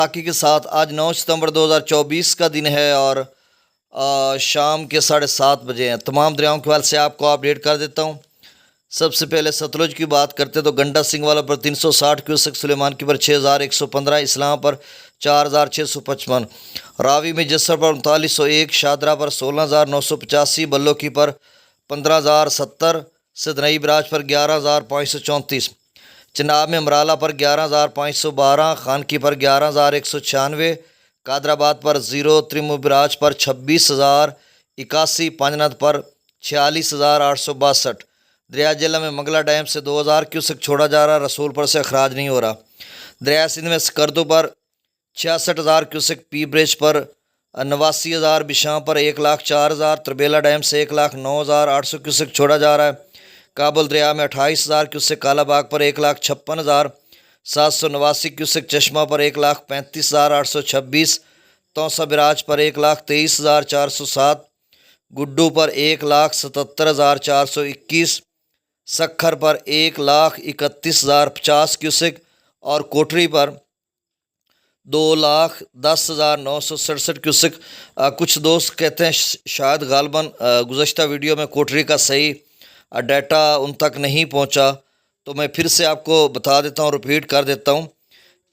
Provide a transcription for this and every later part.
باقی کے ساتھ آج 9 ستمبر 2024 کا دن ہے اور شام کے 7:30 بجے ہیں۔ تمام دریاؤں کے حوالے سے آپ کو اپڈیٹ کر دیتا ہوں۔ سب سے پہلے ستلج کی بات کرتے تو گنڈا سنگھ والا پر 360 کیوسک، سلیمان کی پر 6115، اسلام پر 4655، راوی میں جسر پر 3901، شادرہ پر 16985، بلو کی پر 15070، سدنئی براج پر 11534، چناب میں امرالہ پر 11512، خانکی پر 11196، قادر آباد پر 0، ترمو براج پر 26081، پانجنت پر 46862۔ دریا جیلہ میں منگلہ ڈیم سے 2000 کیوسک چھوڑا جا رہا، رسول پر سے اخراج نہیں ہو رہا۔ دریا سندھ میں سکردو پر 66000 کیوسک، پی برج پر 89000، بشاں پر 1,04,000، تربیلا ڈیم سے 1,09,800 کیوسک چھوڑا جا رہا ہے۔ کابل دریا میں 28,000 کیوسک، کالا باغ پر 1,56,789 کیوسک، چشمہ پر 1,35,826، توسا براج پر 1,23,407، گڈو پر 1,77,421، سکھر پر 1,31,050 کیوسک اور کوٹری پر 2,10,967 کیوسک۔ کچھ دوست کہتے ہیں شاید غالباً گزشتہ ویڈیو میں کوٹری کا صحیح ڈیٹا ان تک نہیں پہنچا، تو میں پھر سے آپ کو بتا دیتا ہوں، رپیٹ کر دیتا ہوں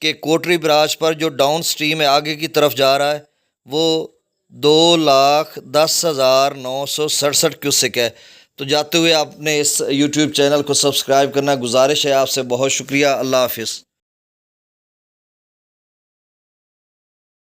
کہ کوٹری براج پر جو ڈاؤن سٹریم ہے آگے کی طرف جا رہا ہے وہ 2,10,967 کیوسک ہے۔ تو جاتے ہوئے آپ نے اس یوٹیوب چینل کو سبسکرائب کرنا گزارش ہے آپ سے، بہت شکریہ، اللہ حافظ۔